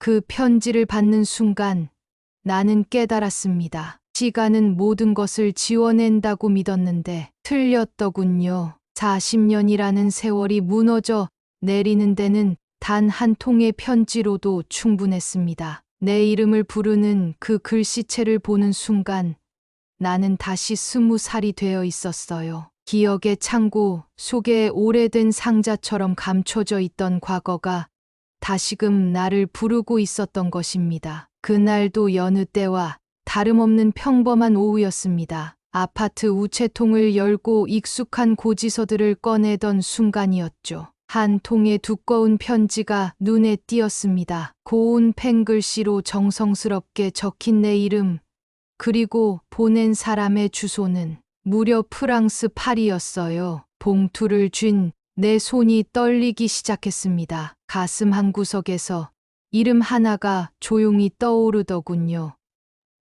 그 편지를 받는 순간 나는 깨달았습니다. 시간은 모든 것을 지워낸다고 믿었는데 틀렸더군요. 40년이라는 세월이 무너져 내리는 데는 단 한 통의 편지로도 충분했습니다. 내 이름을 부르는 그 글씨체를 보는 순간 나는 다시 20살이 되어 있었어요. 기억의 창고 속에 오래된 상자처럼 감춰져 있던 과거가 다시금 나를 부르고 있었던 것입니다. 그날도 여느 때와 다름없는 평범한 오후였습니다. 아파트 우체통을 열고 익숙한 고지서들을 꺼내던 순간이었죠. 한 통의 두꺼운 편지가 눈에 띄었습니다. 고운 펜글씨로 정성스럽게 적힌 내 이름, 그리고 보낸 사람의 주소는 무려 프랑스 파리였어요. 봉투를 쥔 내 손이 떨리기 시작했습니다. 가슴 한구석에서 이름 하나가 조용히 떠오르더군요.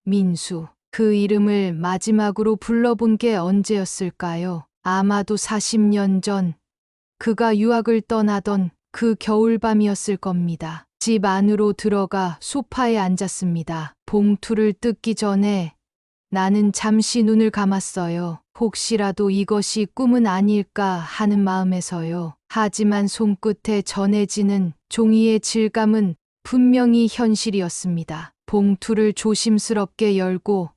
민수. 그 이름을 마지막으로 불러본 게 언제였을까요? 아마도 40년 전 그가 유학을 떠나던 그 겨울밤이었을 겁니다. 집 안으로 들어가 소파에 앉았습니다. 봉투를 뜯기 전에 나는 잠시 눈을 감았어요. 혹시라도 이것이 꿈은 아닐까 하는 마음에서요. 하지만 손끝에 전해지는 종이의 질감은 분명히 현실이었습니다. 봉투를 조심스럽게 열고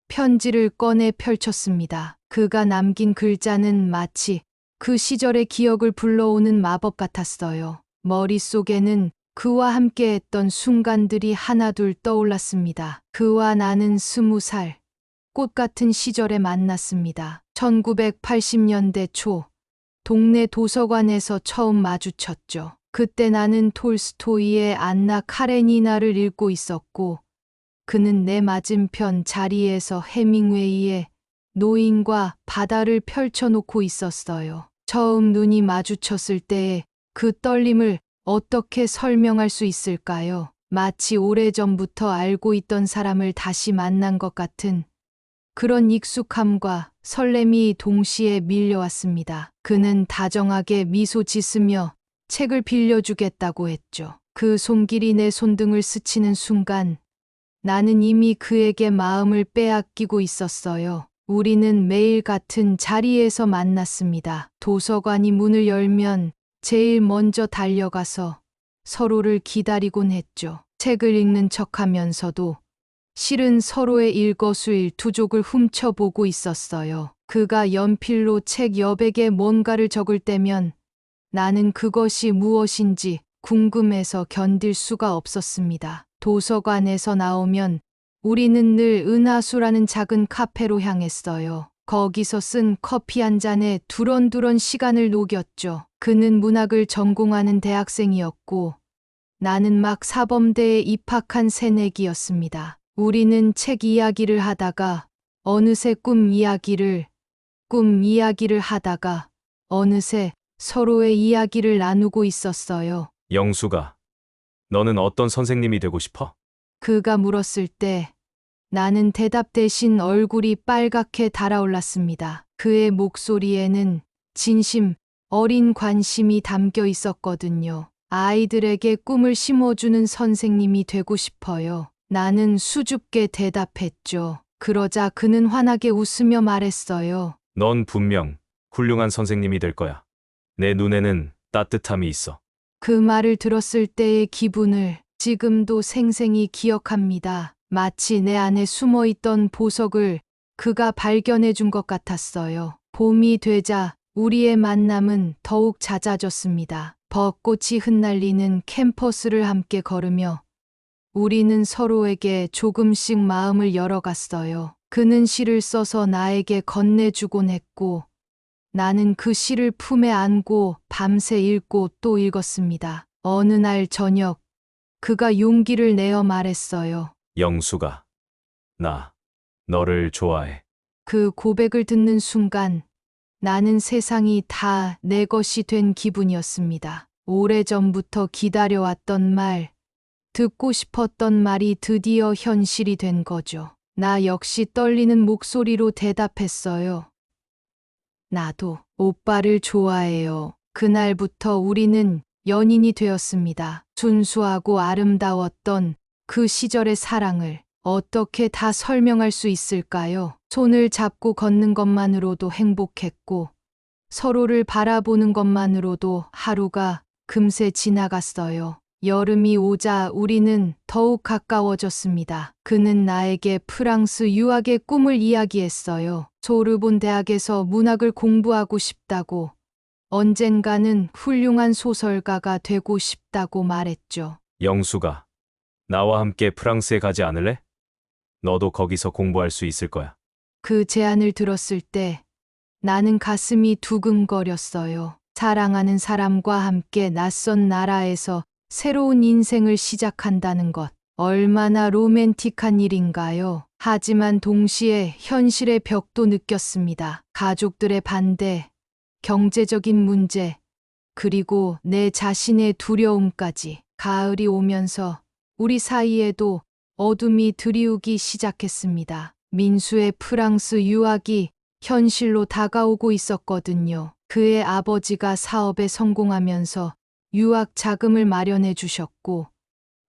편지를 꺼내 펼쳤습니다. 그가 남긴 글자는 마치 그 시절의 기억을 불러오는 마법 같았어요. 머릿속에는 그와 함께했던 순간들이 하나둘 떠올랐습니다. 그와 나는 20살, 꽃 같은 시절에 만났습니다. 1980년대 초, 동네 도서관에서 처음 마주쳤죠. 그때 나는 톨스토이의 안나 카레니나를 읽고 있었고, 그는 내 맞은편 자리에서 해밍웨이의 노인과 바다를 펼쳐놓고 있었어요. 처음 눈이 마주쳤을 때의 그 떨림을 어떻게 설명할 수 있을까요? 마치 오래전부터 알고 있던 사람을 다시 만난 것 같은 그런 익숙함과 설렘이 동시에 밀려왔습니다. 그는 다정하게 미소 짓으며 책을 빌려주겠다고 했죠. 그 손길이 내 손등을 스치는 순간 나는 이미 그에게 마음을 빼앗기고 있었어요. 우리는 매일 같은 자리에서 만났습니다. 도서관이 문을 열면 제일 먼저 달려가서 서로를 기다리곤 했죠. 책을 읽는 척하면서도 실은 서로의 일거수일투족을 훔쳐보고 있었어요. 그가 연필로 책 여백에 뭔가를 적을 때면 나는 그것이 무엇인지 궁금해서 견딜 수가 없었습니다. 도서관에서 나오면 우리는 늘 은하수라는 작은 카페로 향했어요. 거기서 쓴 커피 한 잔에 두런두런 시간을 녹였죠. 그는 문학을 전공하는 대학생이었고 나는 막 사범대에 입학한 새내기였습니다. 우리는 책 이야기를 하다가 어느새 꿈 이야기를 하다가 어느새 서로의 이야기를 나누고 있었어요. 영수가, 너는 어떤 선생님이 되고 싶어? 그가 물었을 때 나는 대답 대신 얼굴이 빨갛게 달아올랐습니다. 그의 목소리에는 진심, 어린 관심이 담겨 있었거든요. 아이들에게 꿈을 심어주는 선생님이 되고 싶어요. 나는 수줍게 대답했죠. 그러자 그는 환하게 웃으며 말했어요. 넌 분명 훌륭한 선생님이 될 거야. 내 눈에는 따뜻함이 있어. 그 말을 들었을 때의 기분을 지금도 생생히 기억합니다. 마치 내 안에 숨어 있던 보석을 그가 발견해 준 것 같았어요. 봄이 되자 우리의 만남은 더욱 잦아졌습니다. 벚꽃이 흩날리는 캠퍼스를 함께 걸으며 우리는 서로에게 조금씩 마음을 열어갔어요. 그는 시를 써서 나에게 건네주곤 했고 나는 그 시를 품에 안고 밤새 읽고 또 읽었습니다. 어느 날 저녁 그가 용기를 내어 말했어요. 영수가, 나 너를 좋아해. 그 고백을 듣는 순간 나는 세상이 다 내 것이 된 기분이었습니다. 오래전부터 기다려왔던 말, 듣고 싶었던 말이 드디어 현실이 된 거죠. 나 역시 떨리는 목소리로 대답했어요. 나도 오빠를 좋아해요. 그날부터 우리는 연인이 되었습니다. 순수하고 아름다웠던 그 시절의 사랑을 어떻게 다 설명할 수 있을까요? 손을 잡고 걷는 것만으로도 행복했고, 서로를 바라보는 것만으로도 하루가 금세 지나갔어요. 여름이 오자 우리는 더욱 가까워졌습니다. 그는 나에게 프랑스 유학의 꿈을 이야기했어요. 소르본 대학에서 문학을 공부하고 싶다고, 언젠가는 훌륭한 소설가가 되고 싶다고 말했죠. 영수가, 나와 함께 프랑스에 가지 않을래? 너도 거기서 공부할 수 있을 거야. 그 제안을 들었을 때 나는 가슴이 두근거렸어요. 사랑하는 사람과 함께 낯선 나라에서 새로운 인생을 시작한다는 것. 얼마나 로맨틱한 일인가요? 하지만 동시에 현실의 벽도 느꼈습니다. 가족들의 반대, 경제적인 문제, 그리고 내 자신의 두려움까지. 가을이 오면서 우리 사이에도 어둠이 드리우기 시작했습니다. 민수의 프랑스 유학이 현실로 다가오고 있었거든요. 그의 아버지가 사업에 성공하면서 유학 자금을 마련해 주셨고,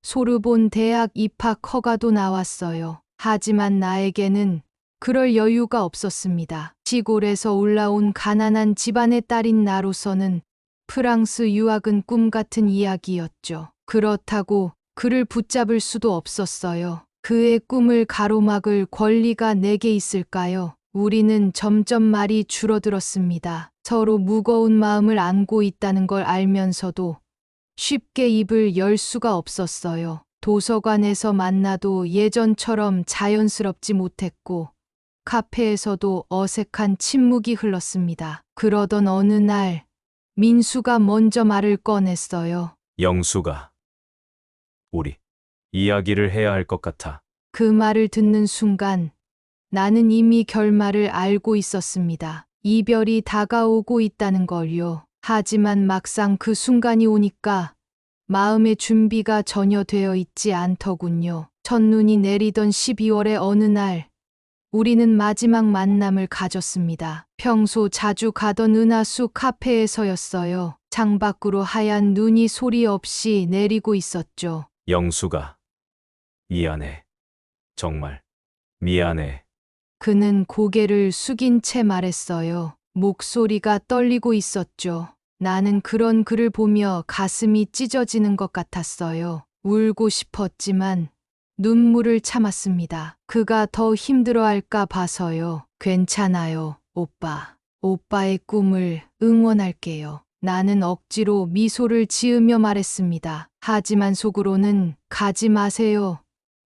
소르본 대학 입학 허가도 나왔어요. 하지만 나에게는 그럴 여유가 없었습니다. 시골에서 올라온 가난한 집안의 딸인 나로서는 프랑스 유학은 꿈 같은 이야기였죠. 그렇다고 그를 붙잡을 수도 없었어요. 그의 꿈을 가로막을 권리가 내게 있을까요? 우리는 점점 말이 줄어들었습니다. 서로 무거운 마음을 안고 있다는 걸 알면서도 쉽게 입을 열 수가 없었어요. 도서관에서 만나도 예전처럼 자연스럽지 못했고, 카페에서도 어색한 침묵이 흘렀습니다. 그러던 어느 날, 민수가 먼저 말을 꺼냈어요. 영수가, 우리 이야기를 해야 할 것 같아. 그 말을 듣는 순간 나는 이미 결말을 알고 있었습니다. 이별이 다가오고 있다는 걸요. 하지만 막상 그 순간이 오니까 마음의 준비가 전혀 되어 있지 않더군요. 첫눈이 내리던 12월의 어느 날, 우리는 마지막 만남을 가졌습니다. 평소 자주 가던 은하수 카페에서였어요. 창밖으로 하얀 눈이 소리 없이 내리고 있었죠. 영수가, 미안해. 정말 미안해. 그는 고개를 숙인 채 말했어요. 목소리가 떨리고 있었죠. 나는 그런 그를 보며 가슴이 찢어지는 것 같았어요. 울고 싶었지만 눈물을 참았습니다. 그가 더 힘들어할까 봐서요. 괜찮아요, 오빠. 오빠의 꿈을 응원할게요. 나는 억지로 미소를 지으며 말했습니다. 하지만 속으로는 가지 마세요.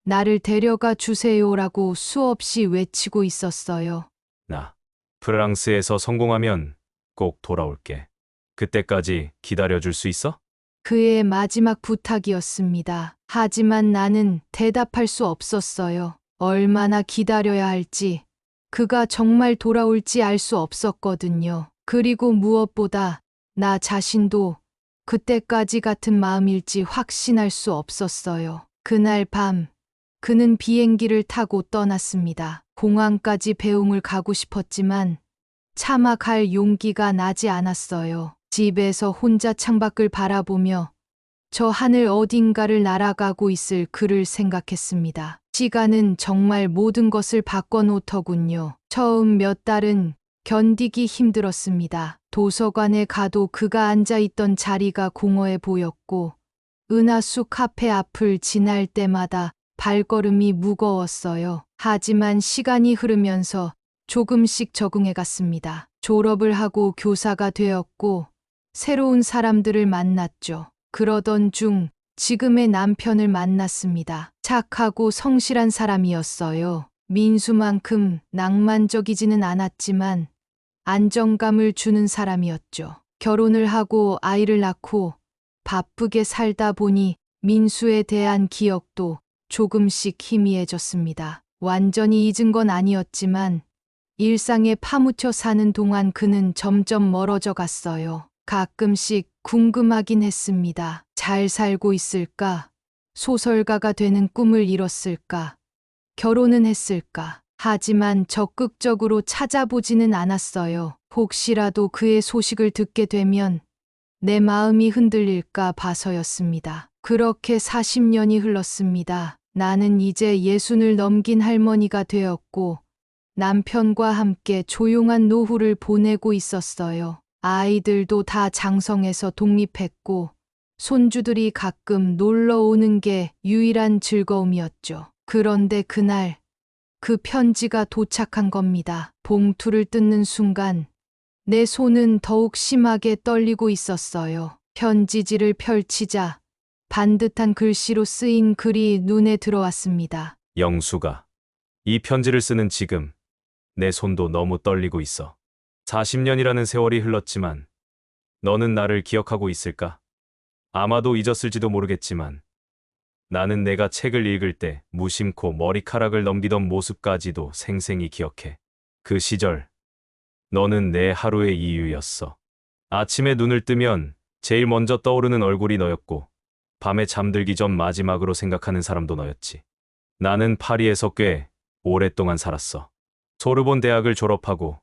나를 데려가 주세요라고 수없이 외치고 있었어요. 나 프랑스에서 성공하면 꼭 돌아올게. 그때까지 기다려줄 수 있어? 그의 마지막 부탁이었습니다. 하지만 나는 대답할 수 없었어요. 얼마나 기다려야 할지, 그가 정말 돌아올지 알 수 없었거든요. 그리고 무엇보다 나 자신도 그때까지 같은 마음일지 확신할 수 없었어요. 그날 밤, 그는 비행기를 타고 떠났습니다. 공항까지 배웅을 가고 싶었지만 차마 갈 용기가 나지 않았어요. 집에서 혼자 창밖을 바라보며 저 하늘 어딘가를 날아가고 있을 그를 생각했습니다. 시간은 정말 모든 것을 바꿔놓더군요. 처음 몇 달은 견디기 힘들었습니다. 도서관에 가도 그가 앉아있던 자리가 공허해 보였고, 은하수 카페 앞을 지날 때마다 발걸음이 무거웠어요. 하지만 시간이 흐르면서 조금씩 적응해 갔습니다. 졸업을 하고 교사가 되었고, 새로운 사람들을 만났죠. 그러던 중 지금의 남편을 만났습니다. 착하고 성실한 사람이었어요. 민수만큼 낭만적이지는 않았지만 안정감을 주는 사람이었죠. 결혼을 하고 아이를 낳고 바쁘게 살다 보니 민수에 대한 기억도 조금씩 희미해졌습니다. 완전히 잊은 건 아니었지만 일상에 파묻혀 사는 동안 그는 점점 멀어져 갔어요. 가끔씩 궁금하긴 했습니다. 잘 살고 있을까? 소설가가 되는 꿈을 이뤘을까? 결혼은 했을까? 하지만 적극적으로 찾아보지는 않았어요. 혹시라도 그의 소식을 듣게 되면 내 마음이 흔들릴까 봐서였습니다. 그렇게 40년이 흘렀습니다. 나는 이제 예순을 넘긴 할머니가 되었고 남편과 함께 조용한 노후를 보내고 있었어요. 아이들도 다 장성해서 독립했고 손주들이 가끔 놀러 오는 게 유일한 즐거움이었죠. 그런데 그날 그 편지가 도착한 겁니다. 봉투를 뜯는 순간 내 손은 더욱 심하게 떨리고 있었어요. 편지지를 펼치자 반듯한 글씨로 쓰인 글이 눈에 들어왔습니다. 영수가 이 편지를 쓰는 지금 내 손도 너무 떨리고 있어. 40년이라는 세월이 흘렀지만 너는 나를 기억하고 있을까? 아마도 잊었을지도 모르겠지만 나는 내가 책을 읽을 때 무심코 머리카락을 넘기던 모습까지도 생생히 기억해. 그 시절 너는 내 하루의 이유였어. 아침에 눈을 뜨면 제일 먼저 떠오르는 얼굴이 너였고 밤에 잠들기 전 마지막으로 생각하는 사람도 너였지. 나는 파리에서 꽤 오랫동안 살았어. 소르본 대학을 졸업하고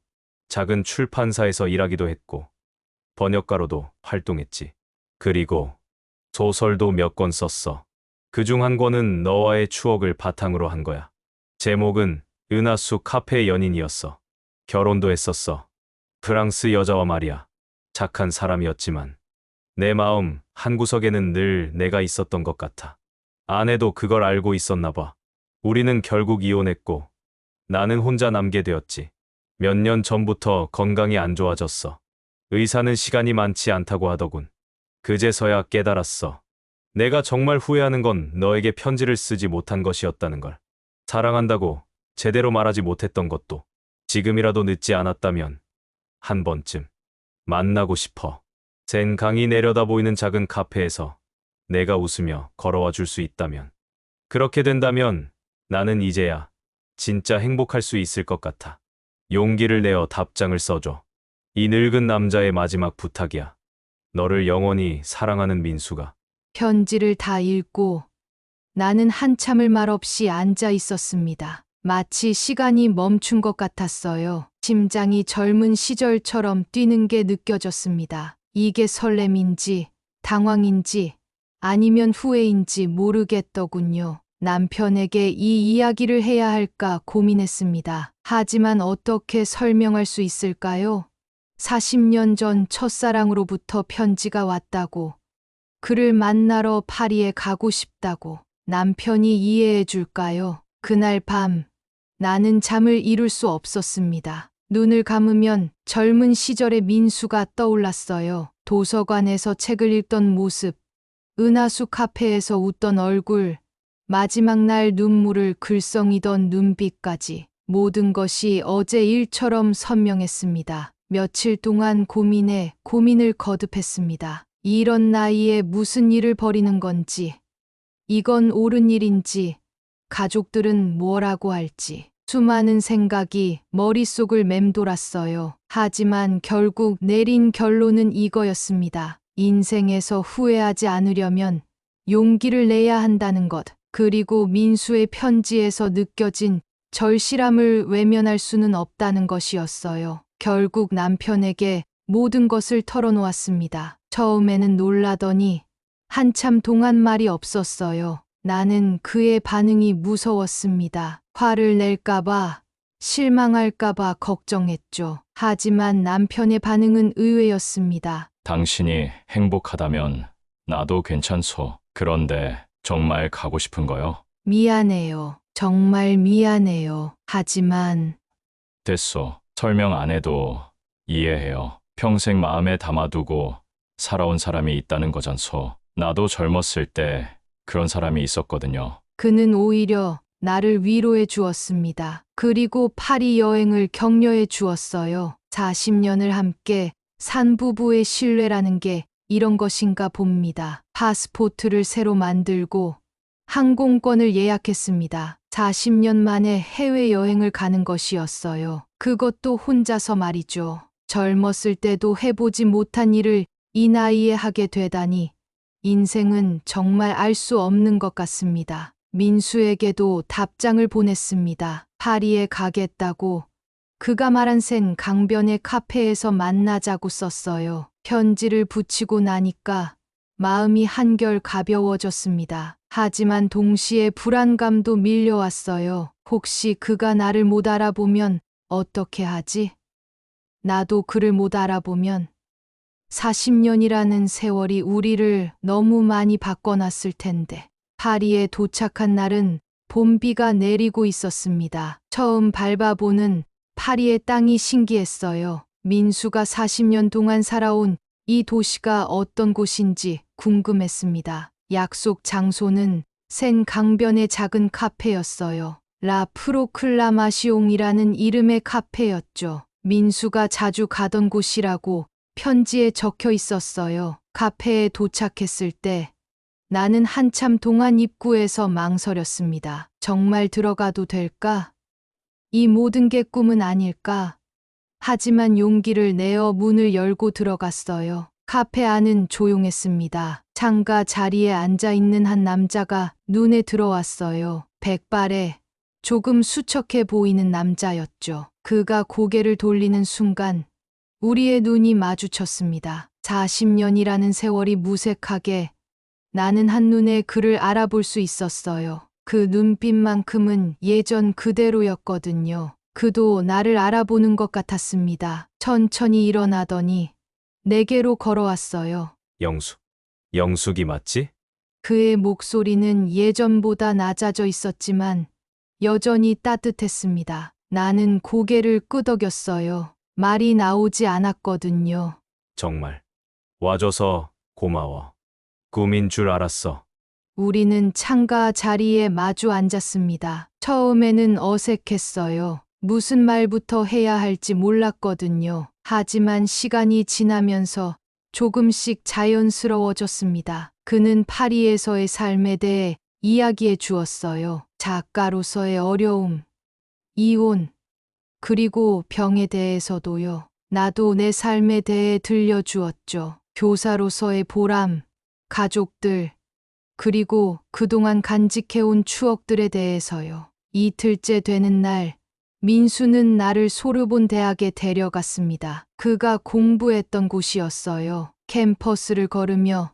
작은 출판사에서 일하기도 했고 번역가로도 활동했지. 그리고 소설도 몇 권 썼어. 그중 한 권은 너와의 추억을 바탕으로 한 거야. 제목은 은하수 카페의 연인이었어. 결혼도 했었어. 프랑스 여자와 말이야. 착한 사람이었지만 내 마음 한구석에는 늘 내가 있었던 것 같아. 아내도 그걸 알고 있었나 봐. 우리는 결국 이혼했고 나는 혼자 남게 되었지. 몇 년 전부터 건강이 안 좋아졌어. 의사는 시간이 많지 않다고 하더군. 그제서야 깨달았어. 내가 정말 후회하는 건 너에게 편지를 쓰지 못한 것이었다는 걸. 사랑한다고 제대로 말하지 못했던 것도. 지금이라도 늦지 않았다면 한 번쯤 만나고 싶어. 센 강이 내려다 보이는 작은 카페에서 내가 웃으며 걸어와 줄 수 있다면. 그렇게 된다면 나는 이제야 진짜 행복할 수 있을 것 같아. 용기를 내어 답장을 써줘. 이 늙은 남자의 마지막 부탁이야. 너를 영원히 사랑하는 민수가. 편지를 다 읽고 나는 한참을 말없이 앉아 있었습니다. 마치 시간이 멈춘 것 같았어요. 심장이 젊은 시절처럼 뛰는 게 느껴졌습니다. 이게 설렘인지 당황인지 아니면 후회인지 모르겠더군요. 남편에게 이 이야기를 해야 할까 고민했습니다. 하지만 어떻게 설명할 수 있을까요? 40년 전 첫사랑으로부터 편지가 왔다고, 그를 만나러 파리에 가고 싶다고. 남편이 이해해 줄까요? 그날 밤 나는 잠을 이룰 수 없었습니다. 눈을 감으면 젊은 시절의 민수가 떠올랐어요. 도서관에서 책을 읽던 모습, 은하수 카페에서 웃던 얼굴, 마지막 날 눈물을 글썽이던 눈빛까지. 모든 것이 어제 일처럼 선명했습니다. 며칠 동안 고민을 거듭했습니다. 이런 나이에 무슨 일을 벌이는 건지, 이건 옳은 일인지, 가족들은 뭐라고 할지. 수많은 생각이 머릿속을 맴돌았어요. 하지만 결국 내린 결론은 이거였습니다. 인생에서 후회하지 않으려면 용기를 내야 한다는 것. 그리고 민수의 편지에서 느껴진 절실함을 외면할 수는 없다는 것이었어요. 결국 남편에게 모든 것을 털어놓았습니다. 처음에는 놀라더니 한참 동안 말이 없었어요. 나는 그의 반응이 무서웠습니다. 화를 낼까봐, 실망할까봐 걱정했죠. 하지만 남편의 반응은 의외였습니다. 당신이 행복하다면 나도 괜찮소. 그런데 정말 가고 싶은 거요? 미안해요. 정말 미안해요. 하지만 됐소. 설명 안 해도 이해해요. 평생 마음에 담아두고 살아온 사람이 있다는 거잖소. 나도 젊었을 때 그런 사람이 있었거든요. 그는 오히려 나를 위로해 주었습니다. 그리고 파리 여행을 격려해 주었어요. 40년을 함께 산 부부의 신뢰라는 게 이런 것인가 봅니다. 파스포트를 새로 만들고 항공권을 예약했습니다. 40년 만에 해외여행을 가는 것이었어요. 그것도 혼자서 말이죠. 젊었을 때도 해보지 못한 일을 이 나이에 하게 되다니, 인생은 정말 알 수 없는 것 같습니다. 민수에게도 답장을 보냈습니다. 파리에 가겠다고. 그가 말한 센 강변의 카페에서 만나자고 썼어요. 편지를 붙이고 나니까 마음이 한결 가벼워졌습니다. 하지만 동시에 불안감도 밀려왔어요. 혹시 그가 나를 못 알아보면 어떻게 하지? 나도 그를 못 알아보면 40년이라는 세월이 우리를 너무 많이 바꿔놨을 텐데. 파리에 도착한 날은 봄비가 내리고 있었습니다. 처음 밟아보는 파리의 땅이 신기했어요. 민수가 40년 동안 살아온 이 도시가 어떤 곳인지 궁금했습니다. 약속 장소는 센 강변의 작은 카페였어요. 라 프로클라마시옹이라는 이름의 카페였죠. 민수가 자주 가던 곳이라고 편지에 적혀 있었어요. 카페에 도착했을 때 나는 한참 동안 입구에서 망설였습니다. 정말 들어가도 될까? 이 모든 게 꿈은 아닐까? 하지만 용기를 내어 문을 열고 들어갔어요. 카페 안은 조용했습니다. 창가 자리에 앉아 있는 한 남자가 눈에 들어왔어요. 백발에 조금 수척해 보이는 남자였죠. 그가 고개를 돌리는 순간 우리의 눈이 마주쳤습니다. 40년이라는 세월이 무색하게 나는 한눈에 그를 알아볼 수 있었어요. 그 눈빛만큼은 예전 그대로였거든요. 그도 나를 알아보는 것 같았습니다. 천천히 일어나더니 내게로 걸어왔어요. 영수. 영숙이 맞지? 그의 목소리는 예전보다 낮아져 있었지만 여전히 따뜻했습니다. 나는 고개를 끄덕였어요. 말이 나오지 않았거든요. 정말. 와줘서 고마워. 꿈인 줄 알았어. 우리는 창가 자리에 마주 앉았습니다. 처음에는 어색했어요. 무슨 말부터 해야 할지 몰랐거든요. 하지만 시간이 지나면서 조금씩 자연스러워졌습니다. 그는 파리에서의 삶에 대해 이야기해 주었어요. 작가로서의 어려움, 이혼, 그리고 병에 대해서도요. 나도 내 삶에 대해 들려주었죠. 교사로서의 보람, 가족들, 그리고 그동안 간직해온 추억들에 대해서요. 이틀째 되는 날, 민수는 나를 소르본 대학에 데려갔습니다. 그가 공부했던 곳이었어요. 캠퍼스를 걸으며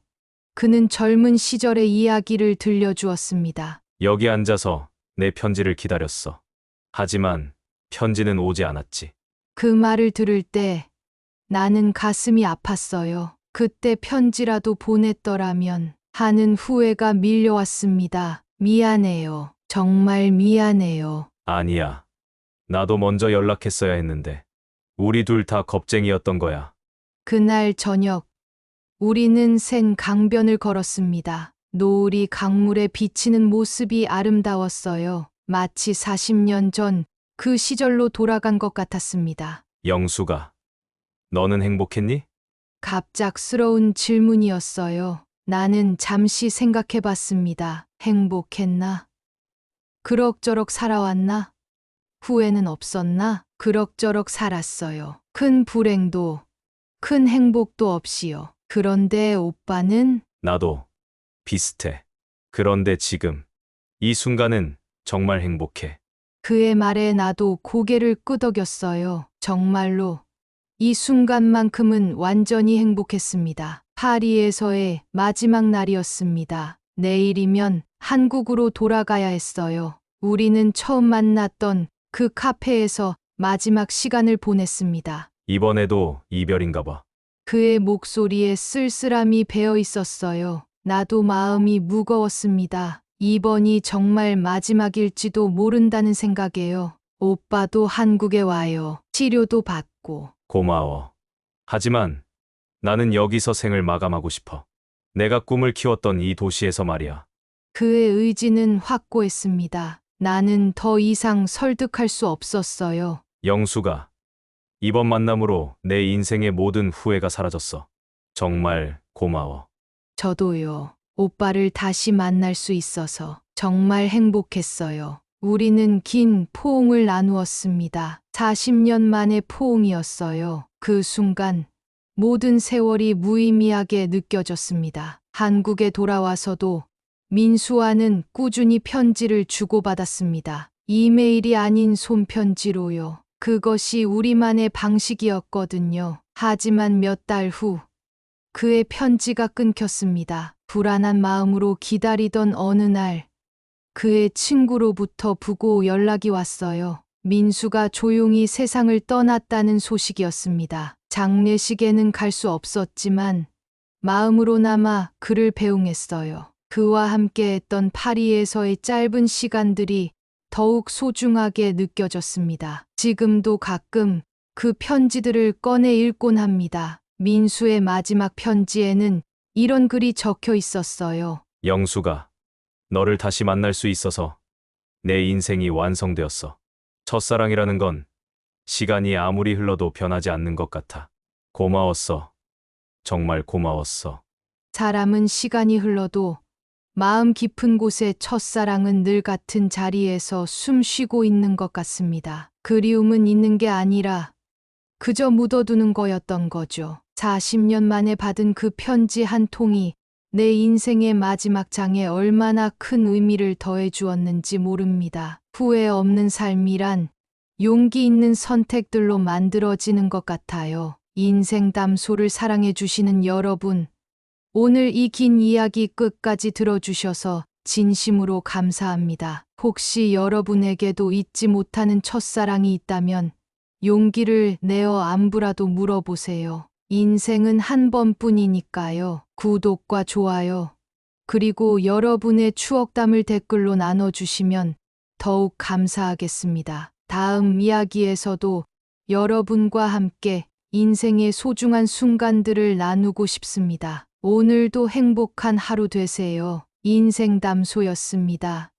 그는 젊은 시절의 이야기를 들려주었습니다. 여기 앉아서 내 편지를 기다렸어. 하지만 편지는 오지 않았지. 그 말을 들을 때 나는 가슴이 아팠어요. 그때 편지라도 보냈더라면 하는 후회가 밀려왔습니다. 미안해요. 정말 미안해요. 아니야. 나도 먼저 연락했어야 했는데. 우리 둘 다 겁쟁이였던 거야. 그날 저녁, 우리는 센 강변을 걸었습니다. 노을이 강물에 비치는 모습이 아름다웠어요. 마치 40년 전 그 시절로 돌아간 것 같았습니다. 영수가. 너는 행복했니? 갑작스러운 질문이었어요. 나는 잠시 생각해 봤습니다. 행복했나? 그럭저럭 살아왔나? 후회는 없었나? 그럭저럭 살았어요. 큰 불행도, 큰 행복도 없이요. 그런데 오빠는 나도 비슷해. 그런데 지금 이 순간은 정말 행복해. 그의 말에 나도 고개를 끄덕였어요. 정말로 이 순간만큼은 완전히 행복했습니다. 파리에서의 마지막 날이었습니다. 내일이면 한국으로 돌아가야 했어요. 우리는 처음 만났던 그 카페에서 마지막 시간을 보냈습니다. 이번에도 이별인가 봐. 그의 목소리에 쓸쓸함이 배어 있었어요. 나도 마음이 무거웠습니다. 이번이 정말 마지막일지도 모른다는 생각에요. 오빠도 한국에 와요. 치료도 받고. 고마워. 하지만 나는 여기서 생을 마감하고 싶어. 내가 꿈을 키웠던 이 도시에서 말이야. 그의 의지는 확고했습니다. 나는 더 이상 설득할 수 없었어요. 영수가. 이번 만남으로 내 인생의 모든 후회가 사라졌어. 정말 고마워. 저도요. 오빠를 다시 만날 수 있어서 정말 행복했어요. 우리는 긴 포옹을 나누었습니다. 40년 만의 포옹이었어요. 그 순간 모든 세월이 무의미하게 느껴졌습니다. 한국에 돌아와서도 민수와는 꾸준히 편지를 주고받았습니다. 이메일이 아닌 손편지로요. 그것이 우리만의 방식이었거든요. 하지만 몇 달 후, 그의 편지가 끊겼습니다. 불안한 마음으로 기다리던 어느 날, 그의 친구로부터 부고 연락이 왔어요. 민수가 조용히 세상을 떠났다는 소식이었습니다. 장례식에는 갈 수 없었지만 마음으로나마 그를 배웅했어요. 그와 함께했던 파리에서의 짧은 시간들이 더욱 소중하게 느껴졌습니다. 지금도 가끔 그 편지들을 꺼내 읽곤 합니다. 민수의 마지막 편지에는 이런 글이 적혀 있었어요. 영수가 너를 다시 만날 수 있어서 내 인생이 완성되었어. 첫사랑이라는 건 시간이 아무리 흘러도 변하지 않는 것 같아. 고마웠어. 정말 고마웠어. 사람은 시간이 흘러도 마음 깊은 곳에 첫사랑은 늘 같은 자리에서 숨 쉬고 있는 것 같습니다. 그리움은 있는 게 아니라 그저 묻어두는 거였던 거죠. 40년 만에 받은 그 편지 한 통이 내 인생의 마지막 장에 얼마나 큰 의미를 더해 주었는지 모릅니다. 후회 없는 삶이란 용기 있는 선택들로 만들어지는 것 같아요. 인생 담소를 사랑해 주시는 여러분, 오늘 이 긴 이야기 끝까지 들어주셔서 진심으로 감사합니다. 혹시 여러분에게도 잊지 못하는 첫사랑이 있다면 용기를 내어 안부라도 물어보세요. 인생은 한 번뿐이니까요. 구독과 좋아요, 그리고 여러분의 추억담을 댓글로 나눠주시면 더욱 감사하겠습니다. 다음 이야기에서도 여러분과 함께 인생의 소중한 순간들을 나누고 싶습니다. 오늘도 행복한 하루 되세요. 인생담소였습니다.